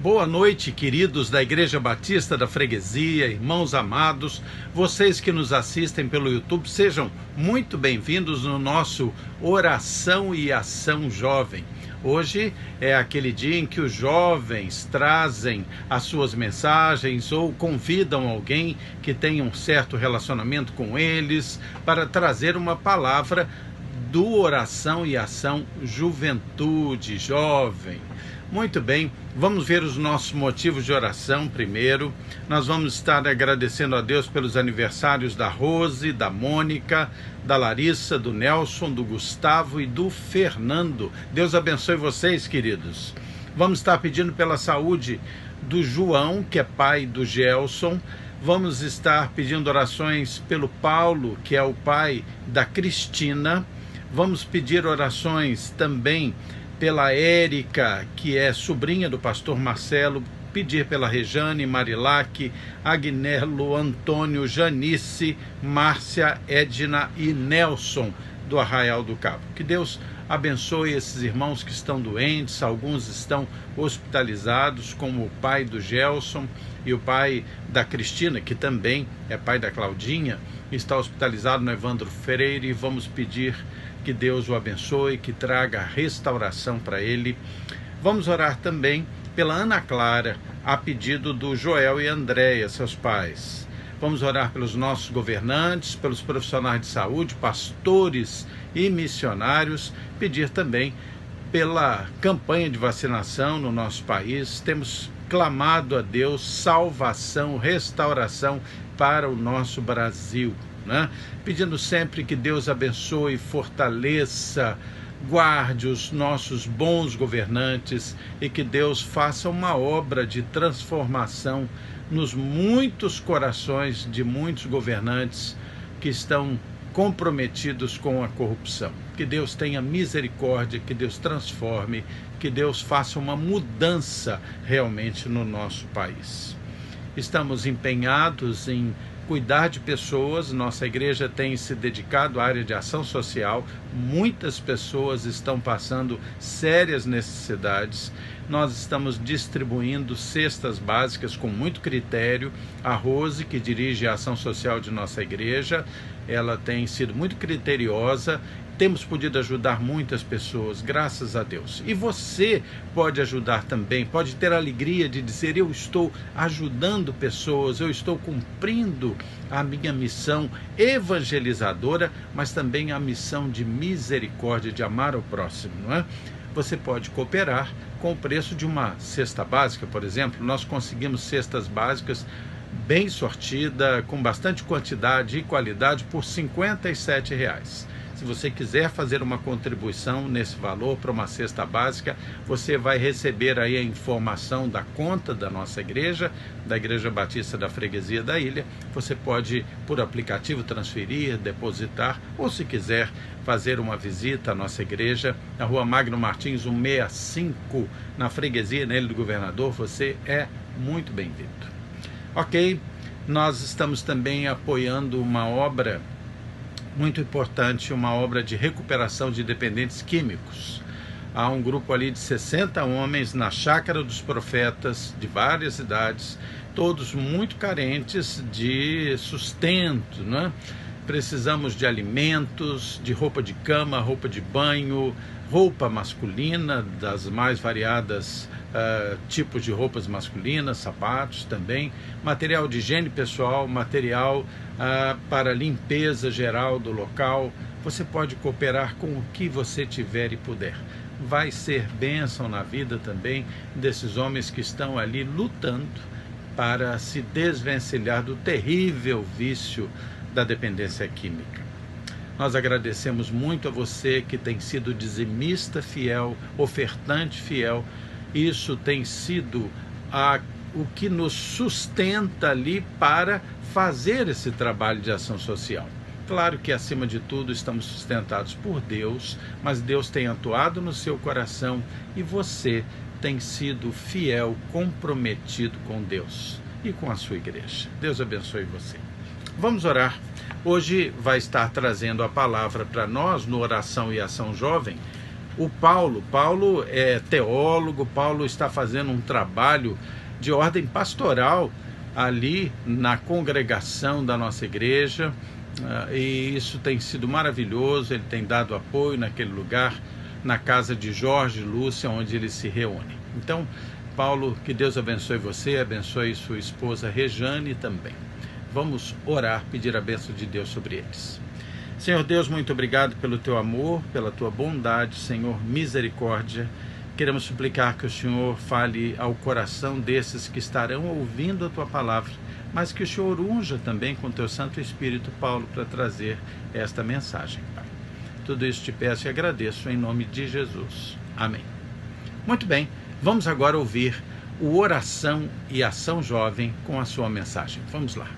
Boa noite, queridos da Igreja Batista da Freguesia, irmãos amados, vocês que nos assistem pelo YouTube, sejam muito bem-vindos no nosso Oração e Ação Jovem. Hoje é aquele dia em que os jovens trazem as suas mensagens ou convidam alguém que tenha um certo relacionamento com eles para trazer uma palavra do Oração e Ação Juventude Jovem. Muito bem, vamos ver os nossos motivos de oração primeiro. Nós vamos estar agradecendo a Deus pelos aniversários da Rose, da Mônica, da Larissa, do Nelson, do Gustavo e do Fernando. Deus abençoe vocês, queridos. Vamos estar pedindo pela saúde do João, que é pai do Gelson. Vamos estar pedindo orações pelo Paulo, que é o pai da Cristina. Vamos pedir orações também pela Érica, que é sobrinha do pastor Marcelo, pedir pela Rejane, Marilac, Agnello, Antônio, Janice, Márcia, Edna e Nelson, do Arraial do Cabo. Que Deus abençoe esses irmãos que estão doentes, alguns estão hospitalizados, como o pai do Gelson e o pai da Cristina, que também é pai da Claudinha, está hospitalizado no Evandro Freire, e vamos pedir que Deus o abençoe, que traga restauração para ele. Vamos orar também pela Ana Clara, a pedido do Joel e Andréia, seus pais. Vamos orar pelos nossos governantes, pelos profissionais de saúde, pastores e missionários. Pedir também pela campanha de vacinação no nosso país. Temos clamado a Deus salvação, restauração para o nosso Brasil, né? Pedindo sempre que Deus abençoe, fortaleça, guarde os nossos bons governantes e que Deus faça uma obra de transformação nos muitos corações de muitos governantes que estão comprometidos com a corrupção. Que Deus tenha misericórdia, que Deus transforme, que Deus faça uma mudança realmente no nosso país. Estamos empenhados em cuidar de pessoas. Nossa igreja tem se dedicado à área de ação social. Muitas pessoas estão passando sérias necessidades. Nós estamos distribuindo cestas básicas com muito critério. A Rose, que dirige a ação social de nossa igreja, ela tem sido muito criteriosa. Temos podido ajudar muitas pessoas, graças a Deus. E você pode ajudar também, pode ter a alegria de dizer: eu estou ajudando pessoas, eu estou cumprindo a minha missão evangelizadora, mas também a missão de misericórdia, de amar o próximo, não é? Você pode cooperar com o preço de uma cesta básica, por exemplo. Nós conseguimos cestas básicas bem sortida, com bastante quantidade e qualidade, por R$ 57. Se você quiser fazer uma contribuição nesse valor para uma cesta básica, você vai receber aí a informação da conta da nossa igreja, da Igreja Batista da Freguesia da Ilha. Você pode, por aplicativo, transferir, depositar, ou se quiser fazer uma visita à nossa igreja, na Rua Magno Martins, 165, na Freguesia, na Ilha do Governador, você é muito bem-vindo. Ok, nós estamos também apoiando uma obra muito importante, uma obra de recuperação de dependentes químicos. Há um grupo ali de 60 homens na Chácara dos Profetas, de várias idades, todos muito carentes de sustento, né? Precisamos de alimentos, de roupa de cama, roupa de banho, roupa masculina, das mais variadas tipos de roupas masculinas, sapatos também, material de higiene pessoal, material para limpeza geral do local. Você pode cooperar com o que você tiver e puder. Vai ser bênção na vida também desses homens que estão ali lutando para se desvencilhar do terrível vício da dependência química. Nós agradecemos muito a você que tem sido dizimista fiel, ofertante fiel. Isso tem sido o que nos sustenta ali para fazer esse trabalho de ação social. Claro que, acima de tudo, estamos sustentados por Deus, mas Deus tem atuado no seu coração e você tem sido fiel, comprometido com Deus e com a sua igreja. Deus abençoe você. Vamos orar. Hoje vai estar trazendo a palavra para nós no Oração e Ação Jovem o Paulo. Paulo é teólogo, Paulo está fazendo um trabalho de ordem pastoral ali na congregação da nossa igreja, e isso tem sido maravilhoso. Ele tem dado apoio naquele lugar, na casa de Jorge e Lúcia, onde eles se reúnem. Então, Paulo, que Deus abençoe você, abençoe sua esposa Rejane também. Vamos orar, pedir a bênção de Deus sobre eles. Senhor Deus, muito obrigado pelo teu amor, pela tua bondade, Senhor, misericórdia. Queremos suplicar que o Senhor fale ao coração desses que estarão ouvindo a tua palavra, mas que o Senhor unja também com teu Santo Espírito, Paulo, para trazer esta mensagem, Pai. Tudo isso te peço e agradeço em nome de Jesus. Amém. Muito bem, vamos agora ouvir o Oração e Ação Jovem com a sua mensagem. Vamos lá.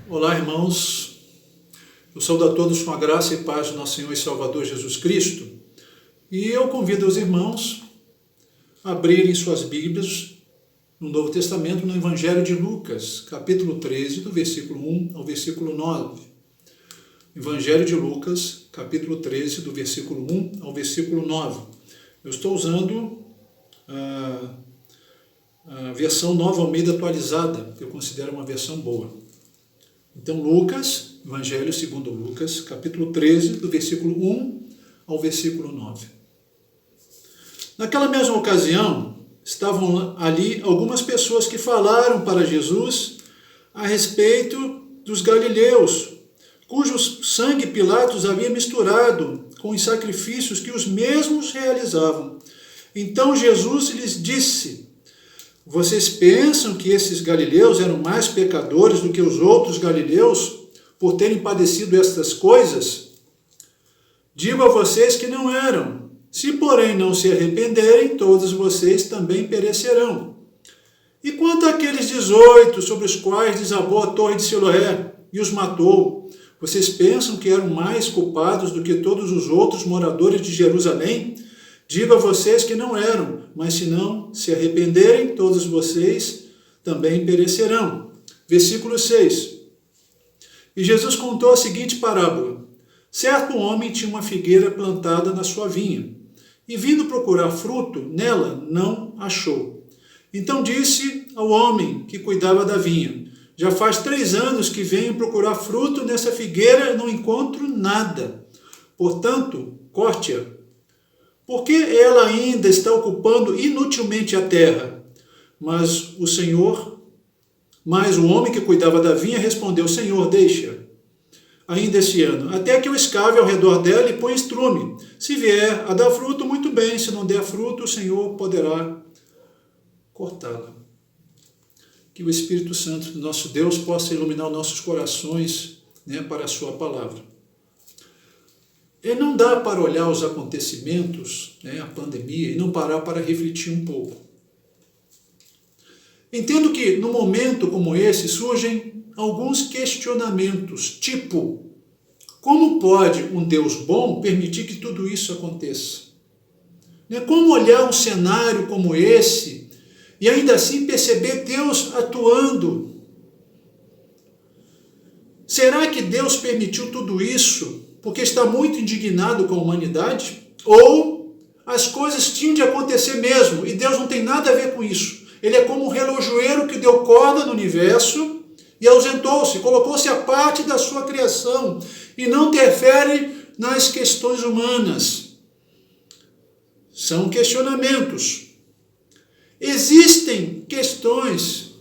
Olá, irmãos. Eu saúdo a todos com a graça e paz do nosso Senhor e Salvador Jesus Cristo. E eu convido os irmãos a abrirem suas Bíblias no Novo Testamento, no Evangelho de Lucas, capítulo 13, do versículo 1 ao versículo 9. Evangelho de Lucas, capítulo 13, do versículo 1 ao versículo 9. Eu estou usando a versão Nova Almeida atualizada, que eu considero uma versão boa. Então, Lucas, Evangelho segundo Lucas, capítulo 13, do versículo 1 ao versículo 9. Naquela mesma ocasião, estavam ali algumas pessoas que falaram para Jesus a respeito dos galileus, cujo sangue Pilatos havia misturado com os sacrifícios que os mesmos realizavam. Então Jesus lhes disse: vocês pensam que esses galileus eram mais pecadores do que os outros galileus por terem padecido estas coisas? Digo a vocês que não eram. Se, porém, não se arrependerem, todos vocês também perecerão. E quanto àqueles 18 sobre os quais desabou a torre de Siloé e os matou, vocês pensam que eram mais culpados do que todos os outros moradores de Jerusalém? Digo a vocês que não eram, mas se não se arrependerem, todos vocês também perecerão. Versículo 6. E Jesus contou a seguinte parábola. Certo homem tinha uma figueira plantada na sua vinha, e vindo procurar fruto nela, não achou. Então disse ao homem que cuidava da vinha: já faz 3 anos que venho procurar fruto nessa figueira e não encontro nada. Portanto, corte-a, porque ela ainda está ocupando inutilmente a terra. Mas o homem que cuidava da vinha respondeu: Senhor, deixa ainda este ano, até que eu escave ao redor dela e ponha estrume. Se vier a dar fruto, muito bem. Se não der fruto, o Senhor poderá cortá-la. Que o Espírito Santo do nosso Deus possa iluminar nossos corações, para a sua palavra. E não dá para olhar os acontecimentos, a pandemia, e não parar para refletir um pouco. Entendo que, num momento como esse, surgem alguns questionamentos, tipo: como pode um Deus bom permitir que tudo isso aconteça? Como olhar um cenário como esse e ainda assim perceber Deus atuando? Será que Deus permitiu tudo isso porque está muito indignado com a humanidade? Ou as coisas tinham de acontecer mesmo e Deus não tem nada a ver com isso? Ele é como um relojoeiro que deu corda no universo e ausentou-se, colocou-se à parte da sua criação e não interfere nas questões humanas. São questionamentos. Existem questões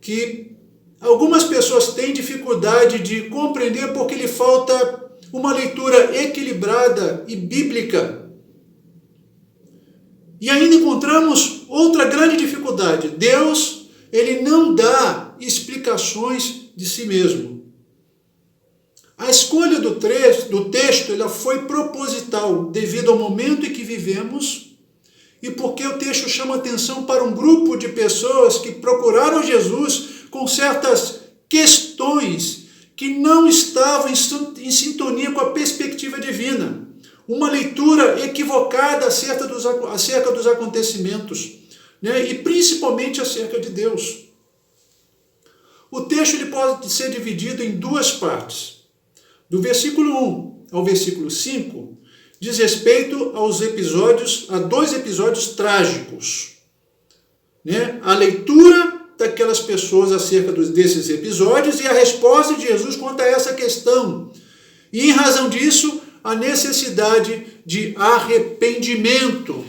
que algumas pessoas têm dificuldade de compreender porque lhe falta uma leitura equilibrada e bíblica. E ainda encontramos outra grande dificuldade. Deus, ele não dá explicações de si mesmo. A escolha do texto ela foi proposital, devido ao momento em que vivemos e porque o texto chama atenção para um grupo de pessoas que procuraram Jesus com certas questões que não estavam em sintonia com a perspectiva divina. Uma leitura equivocada acerca dos acontecimentos, e principalmente acerca de Deus. O texto ele pode ser dividido em 2 partes. Do versículo 1 ao versículo 5, diz respeito a 2 episódios trágicos. Né? A leitura daquelas pessoas acerca desses episódios e a resposta de Jesus quanto a essa questão. E em razão disso, a necessidade de arrependimento.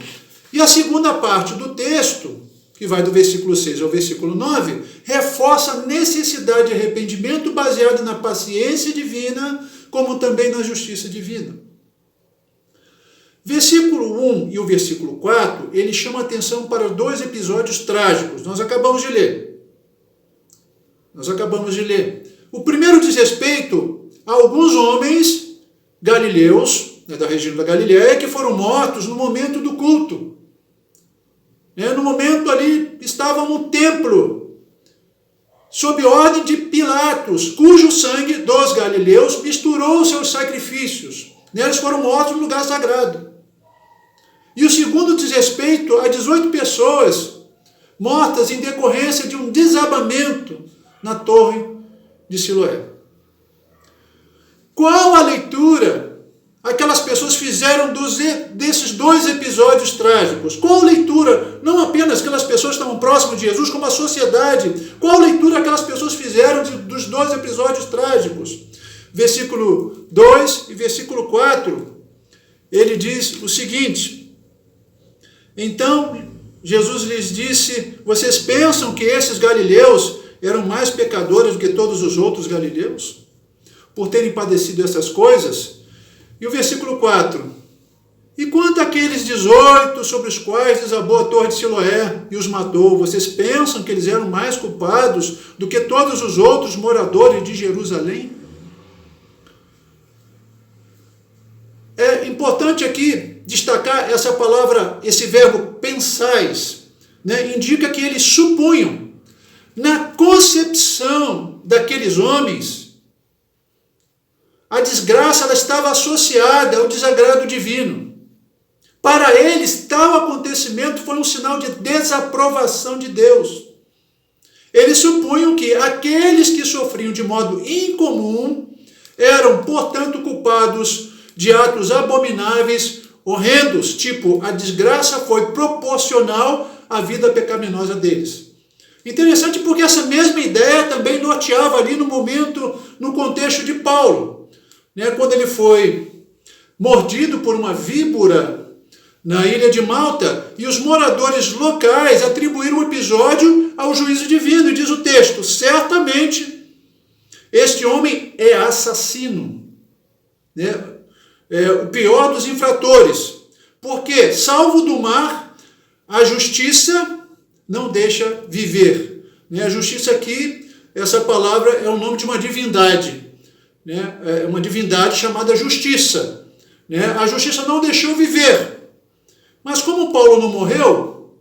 E a segunda parte do texto, que vai do versículo 6 ao versículo 9, reforça a necessidade de arrependimento baseado na paciência divina, como também na justiça divina. Versículo 1 e o versículo 4, ele chama atenção para 2 episódios trágicos. Nós acabamos de ler. O primeiro diz respeito a alguns homens galileus, da região da Galileia, que foram mortos no momento do culto. No momento ali, estavam no templo, sob ordem de Pilatos, cujo sangue dos galileus misturou seus sacrifícios. Eles foram mortos no lugar sagrado. E o segundo diz respeito a 18 pessoas mortas em decorrência de um desabamento na torre de Siloé. Qual a leitura aquelas pessoas fizeram desses 2 episódios trágicos? Qual leitura, não apenas aquelas pessoas que estavam próximas de Jesus, como a sociedade, qual leitura aquelas pessoas fizeram dos 2 episódios trágicos? Versículo 2 e versículo 4, ele diz o seguinte: então Jesus lhes disse, vocês pensam que esses galileus eram mais pecadores do que todos os outros galileus, por terem padecido essas coisas? E o versículo 4, e quanto àqueles 18 sobre os quais desabou a torre de Siloé e os matou, vocês pensam que eles eram mais culpados do que todos os outros moradores de Jerusalém? É importante aqui destacar essa palavra, esse verbo pensais, né? Indica que eles supunham, na concepção daqueles homens, a desgraça ela estava associada ao desagrado divino. Para eles, tal acontecimento foi um sinal de desaprovação de Deus. Eles supunham que aqueles que sofriam de modo incomum eram, portanto, culpados de atos abomináveis, horrendos, tipo, a desgraça foi proporcional à vida pecaminosa deles. Interessante porque essa mesma ideia também norteava ali no momento, no contexto de Paulo, né, quando ele foi mordido por uma víbora na ilha de Malta, e os moradores locais atribuíram o episódio ao juízo divino, e diz o texto, certamente este homem é assassino, né? O pior dos infratores, porque, salvo do mar, a justiça não deixa viver. A justiça aqui, essa palavra é o nome de uma divindade, é uma divindade chamada justiça. A justiça não deixou viver, mas como Paulo não morreu,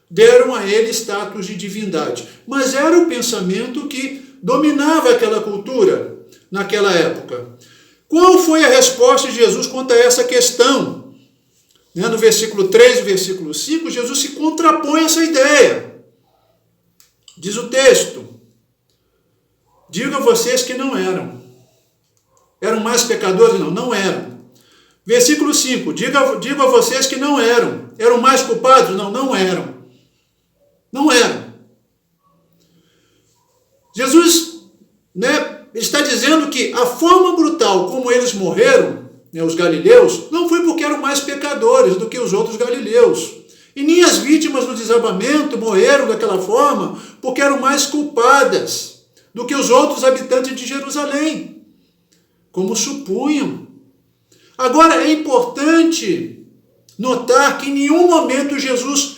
deram a ele status de divindade. Mas era o pensamento que dominava aquela cultura naquela época. Qual foi a resposta de Jesus quanto a essa questão? No versículo 3 e versículo 5, Jesus se contrapõe a essa ideia. Diz o texto, digo a vocês que não eram. Eram mais pecadores? Não eram. Versículo 5, digo a vocês que não eram. Eram mais culpados? Não eram. Não eram. Jesus, está dizendo que a forma brutal como eles morreram, os galileus, não foi porque eram mais pecadores do que os outros galileus. E nem as vítimas do desabamento morreram daquela forma porque eram mais culpadas do que os outros habitantes de Jerusalém, como supunham. Agora, é importante notar que em nenhum momento Jesus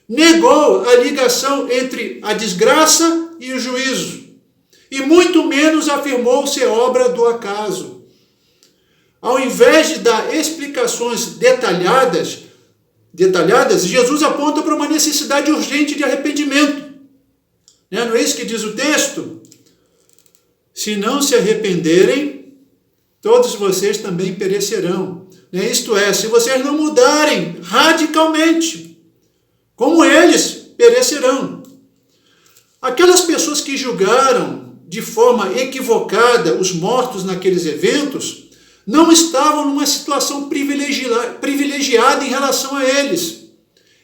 negou a ligação entre a desgraça e o juízo. E muito menos afirmou ser obra do acaso. Ao invés de dar explicações detalhadas, Jesus aponta para uma necessidade urgente de arrependimento. Não é isso que diz o texto? Se não se arrependerem, todos vocês também perecerão. Isto é, se vocês não mudarem radicalmente, como eles perecerão. Aquelas pessoas que julgaram de forma equivocada os mortos naqueles eventos, não estavam numa situação privilegiada em relação a eles.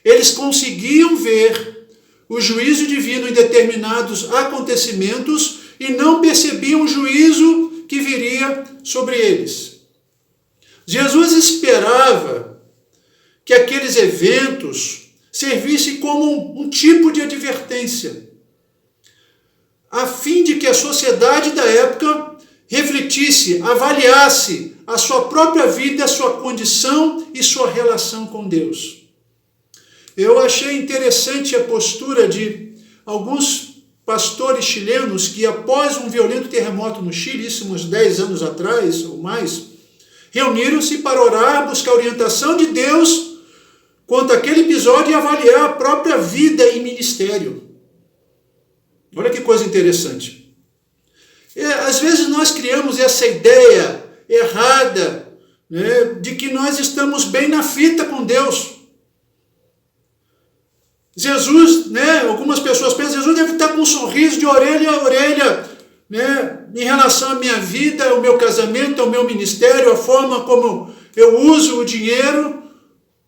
Eles conseguiam ver o juízo divino em determinados acontecimentos e não percebiam o juízo que viria sobre eles. Jesus esperava que aqueles eventos servissem como um tipo de advertência, a fim de que a sociedade da época refletisse, avaliasse a sua própria vida, a sua condição e sua relação com Deus. Eu achei interessante a postura de alguns pastores chilenos que, após um violento terremoto no Chile, isso uns 10 anos atrás ou mais, reuniram-se para orar, buscar orientação de Deus quanto àquele episódio e avaliar a própria vida e ministério. Olha que coisa interessante. Às vezes nós criamos essa ideia errada, né, de que nós estamos bem na fita com Deus. Jesus, né, algumas pessoas pensam, Jesus deve estar com um sorriso de orelha a orelha, né, em relação à minha vida, ao meu casamento, ao meu ministério, a forma como eu uso o dinheiro.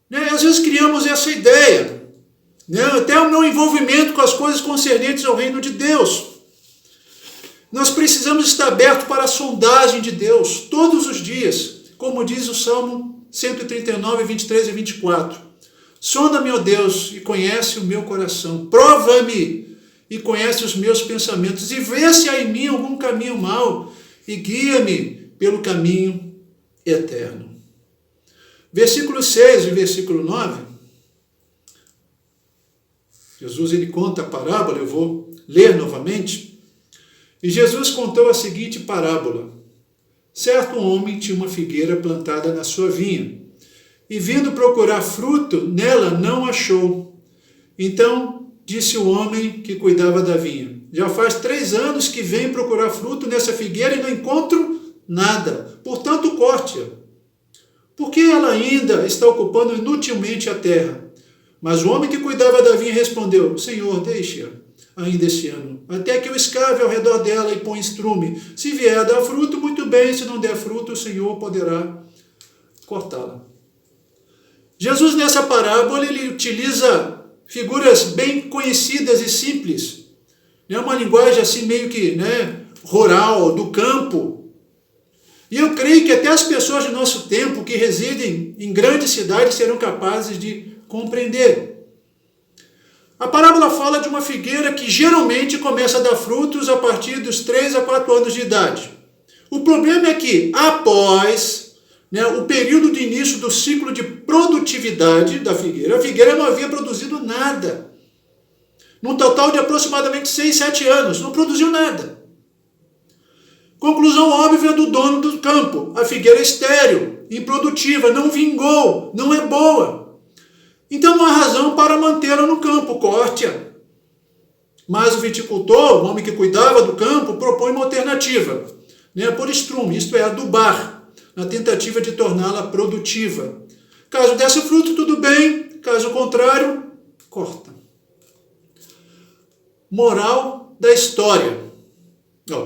Né, às vezes criamos essa ideia, né, até o meu envolvimento com as coisas concernentes ao reino de Deus. Nós precisamos estar abertos para a sondagem de Deus todos os dias, como diz o Salmo 139, 23 e 24. Sonda-me, ó Deus, e conhece o meu coração. Prova-me e conhece os meus pensamentos. E vê se há em mim algum caminho mau e guia-me pelo caminho eterno. Versículo 6 e versículo 9. Jesus ele conta a parábola, eu vou ler novamente. E Jesus contou a seguinte parábola. Certo homem tinha uma figueira plantada na sua vinha, e vindo procurar fruto, nela não achou. Então disse o homem que cuidava da vinha, já faz 3 anos que venho procurar fruto nessa figueira e não encontro nada, portanto corte-a, porque ela ainda está ocupando inutilmente a terra. Mas o homem que cuidava da vinha respondeu, Senhor, deixe-a ainda este ano, até que eu escave ao redor dela e ponha estrume. Se vier a dar fruto, muito bem, se não der fruto, o Senhor poderá cortá-la. Jesus, nessa parábola, ele utiliza figuras bem conhecidas e simples. É uma linguagem assim meio que, né, rural, do campo. E eu creio que até as pessoas de nosso tempo que residem em grandes cidades serão capazes de compreender. A parábola fala de uma figueira que geralmente começa a dar frutos a partir dos 3 a 4 anos de idade. O problema é que, após o período de início do ciclo de produtividade da figueira, a figueira não havia produzido nada. Num total de aproximadamente 6, 7 anos, não produziu nada. Conclusão óbvia do dono do campo, a figueira é estéril, improdutiva, não vingou, não é boa. Então não há razão para mantê-la no campo, corte-a. Mas o viticultor, o homem que cuidava do campo, propõe uma alternativa, por estrume, isto é, adubar, na tentativa de torná-la produtiva. Caso desse fruto, tudo bem. Caso contrário, corta. Moral da história.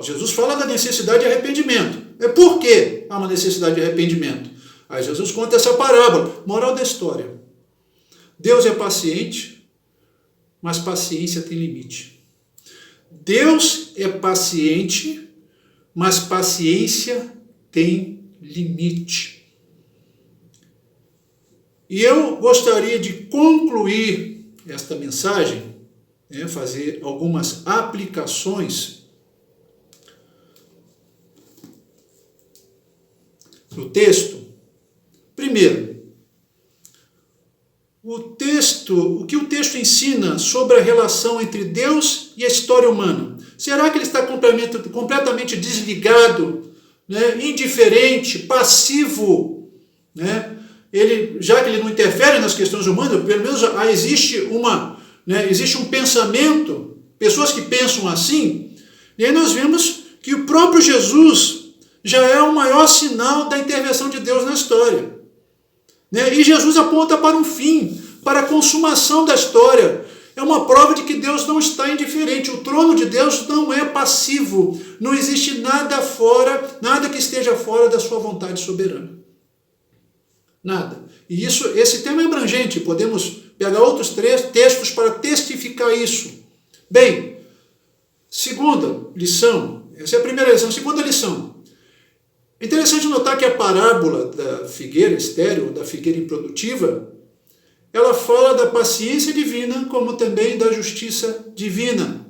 Jesus fala da necessidade de arrependimento. Por que há uma necessidade de arrependimento? Aí Jesus conta essa parábola. Moral da história. Deus é paciente, mas paciência tem limite. Deus é paciente, mas paciência tem limite. E eu gostaria de concluir esta mensagem, fazer algumas aplicações no texto. Primeiro, o que o texto ensina sobre a relação entre Deus e a história humana? Será que ele está completamente desligado, indiferente, passivo, já que ele não interfere nas questões humanas, pelo menos existe um pensamento, pessoas que pensam assim, e aí nós vemos que o próprio Jesus já é o maior sinal da intervenção de Deus na história. E Jesus aponta para um fim, para a consumação da história. é uma prova de que Deus não está indiferente. O trono de Deus não é passivo. Não existe nada fora, nada que esteja fora da sua vontade soberana. Nada. E esse tema é abrangente. Podemos pegar outros textos para testificar isso. Bem, segunda lição. Essa é a primeira lição. Segunda lição. É interessante notar que a parábola da figueira estéril, da figueira improdutiva, ela fala da paciência divina, como também da justiça divina.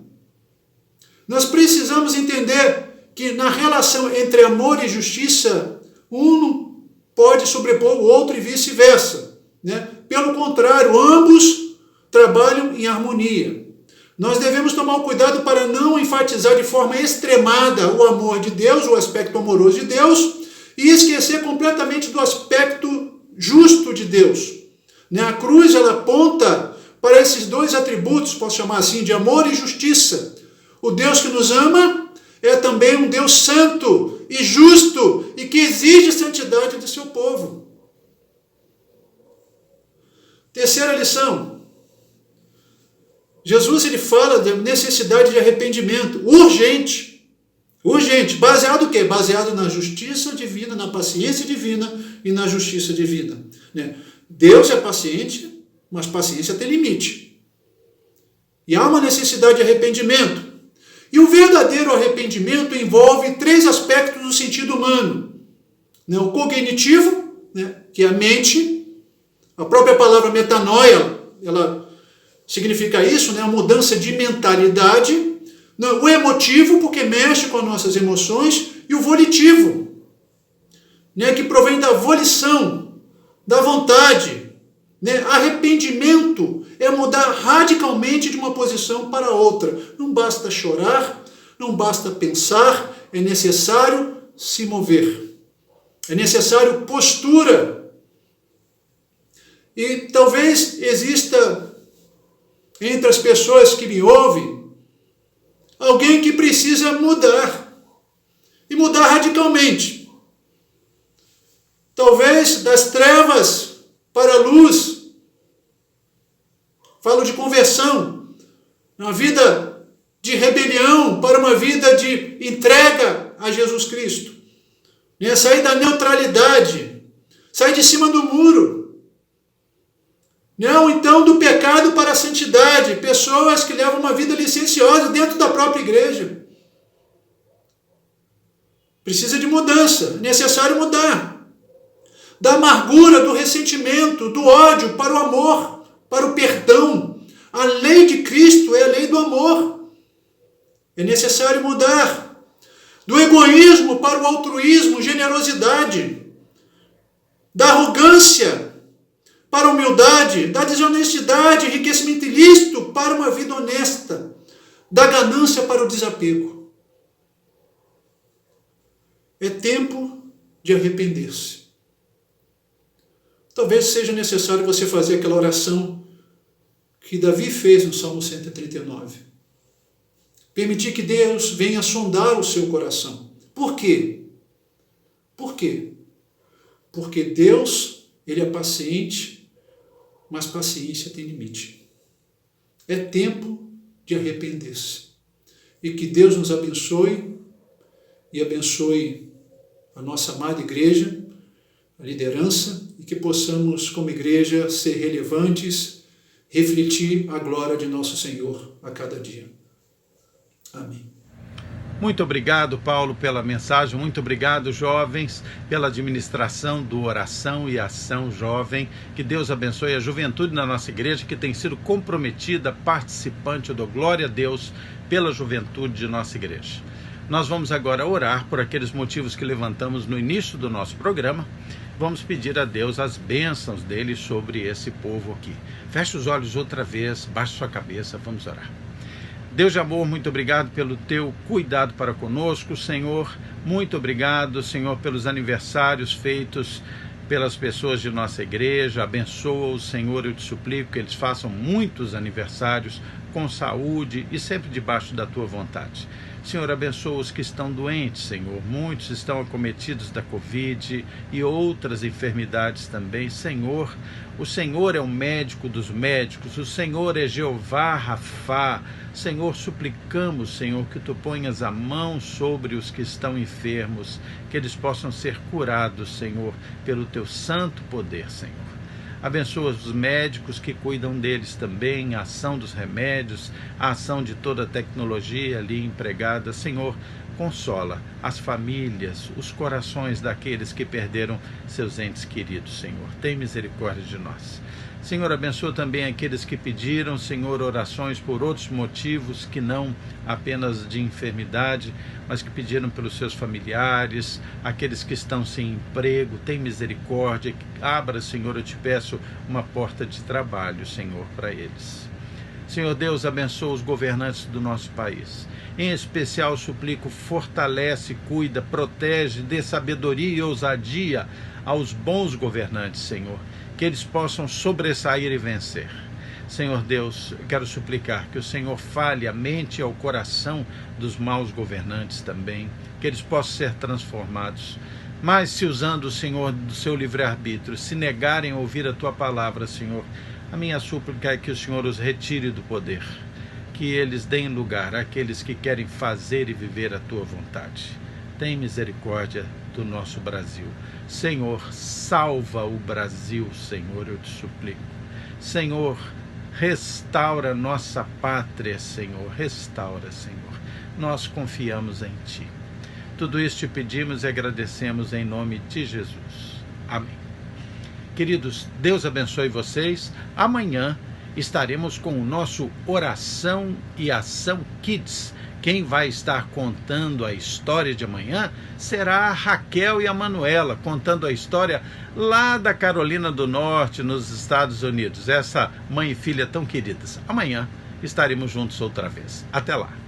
Nós precisamos entender que na relação entre amor e justiça, um não pode sobrepor o outro e vice-versa, né? Pelo contrário, ambos trabalham em harmonia. Nós devemos tomar o cuidado para não enfatizar de forma extremada o amor de Deus, o aspecto amoroso de Deus, e esquecer completamente do aspecto justo de Deus. A cruz, ela aponta para esses dois atributos, posso chamar assim, de amor e justiça. O Deus que nos ama é também um Deus santo e justo e que exige santidade do seu povo. Terceira lição. Jesus, ele fala da necessidade de arrependimento urgente. Urgente. Baseado no quê? Baseado na justiça divina, na paciência divina e na justiça divina. Deus é paciente, mas paciência tem limite. E há uma necessidade de arrependimento. E o verdadeiro arrependimento envolve três aspectos do sentido humano. O cognitivo, que é a mente. A própria palavra metanoia, ela significa isso, a mudança de mentalidade. O emotivo, porque mexe com as nossas emoções. E o volitivo, que provém da volição, da vontade. Arrependimento é mudar radicalmente de uma posição para outra. Não basta chorar, não basta pensar, é necessário se mover. É necessário postura. E talvez exista entre as pessoas que me ouvem alguém que precisa mudar. E mudar radicalmente. Talvez das trevas para a luz. Falo de conversão. Uma vida de rebelião para uma vida de entrega a Jesus Cristo. Sair da neutralidade. Sair de cima do muro. Ou então do pecado para a santidade. Pessoas que levam uma vida licenciosa dentro da própria igreja. Precisa de mudança. É necessário mudar. Da amargura, do ressentimento, do ódio para o amor, para o perdão. A lei de Cristo é a lei do amor. É necessário mudar. Do egoísmo para o altruísmo, generosidade. Da arrogância para a humildade. Da desonestidade, enriquecimento ilícito para uma vida honesta. Da ganância para o desapego. É tempo de arrepender-se. Talvez seja necessário você fazer aquela oração que Davi fez no Salmo 139. Permitir que Deus venha sondar o seu coração. Por quê? Por quê? Porque Deus, ele é paciente, mas paciência tem limite. É tempo de arrepender-se. E que Deus nos abençoe e abençoe a nossa amada igreja, a liderança, e que possamos, como igreja, ser relevantes, refletir a glória de nosso Senhor a cada dia. Amém. Muito obrigado, Paulo, pela mensagem. Muito obrigado, jovens, pela administração do Oração e Ação Jovem. Que Deus abençoe a juventude na nossa igreja, que tem sido comprometida, participante do Glória a Deus pela juventude de nossa igreja. Nós vamos agora orar por aqueles motivos que levantamos no início do nosso programa. Vamos pedir a Deus as bênçãos dele sobre esse povo aqui. Feche os olhos outra vez, baixe sua cabeça, vamos orar. Deus de amor, muito obrigado pelo teu cuidado para conosco, Senhor. Muito obrigado, Senhor, pelos aniversários feitos pelas pessoas de nossa igreja. Abençoa-os, Senhor, eu te suplico que eles façam muitos aniversários com saúde e sempre debaixo da tua vontade. Senhor, abençoa os que estão doentes, Senhor. Muitos estão acometidos da Covid e outras enfermidades também. Senhor, o Senhor é o médico dos médicos, o Senhor é Jeová Rafá. Senhor, suplicamos, Senhor, que tu ponhas a mão sobre os que estão enfermos, que eles possam ser curados, Senhor, pelo teu santo poder, Senhor. Abençoa os médicos que cuidam deles também, a ação dos remédios, a ação de toda a tecnologia ali empregada. Senhor, consola as famílias, os corações daqueles que perderam seus entes queridos, Senhor. Tem misericórdia de nós. Senhor, abençoa também aqueles que pediram, Senhor, orações por outros motivos que não apenas de enfermidade, mas que pediram pelos seus familiares, aqueles que estão sem emprego. Tem misericórdia. Abra, Senhor, eu te peço uma porta de trabalho, Senhor, para eles. Senhor Deus, abençoa os governantes do nosso país. Em especial, suplico, fortalece, cuida, protege, dê sabedoria e ousadia aos bons governantes, Senhor, que eles possam sobressair e vencer. Senhor Deus, eu quero suplicar que o Senhor fale a mente e ao coração dos maus governantes também, que eles possam ser transformados. Mas se usando, Senhor, do seu livre-arbítrio, se negarem a ouvir a tua palavra, Senhor, a minha súplica é que o Senhor os retire do poder, que eles deem lugar àqueles que querem fazer e viver a tua vontade. Tem misericórdia do nosso Brasil. Senhor, salva o Brasil, Senhor, eu te suplico. Senhor, restaura nossa pátria, Senhor, restaura, Senhor. Nós confiamos em Ti. Tudo isso te pedimos e agradecemos em nome de Jesus. Amém. Queridos, Deus abençoe vocês. Amanhã estaremos com o nosso Oração e Ação Kids. Quem vai estar contando a história de amanhã será a Raquel e a Manuela, contando a história lá da Carolina do Norte, nos Estados Unidos. Essa mãe e filha tão queridas. Amanhã estaremos juntos outra vez. Até lá.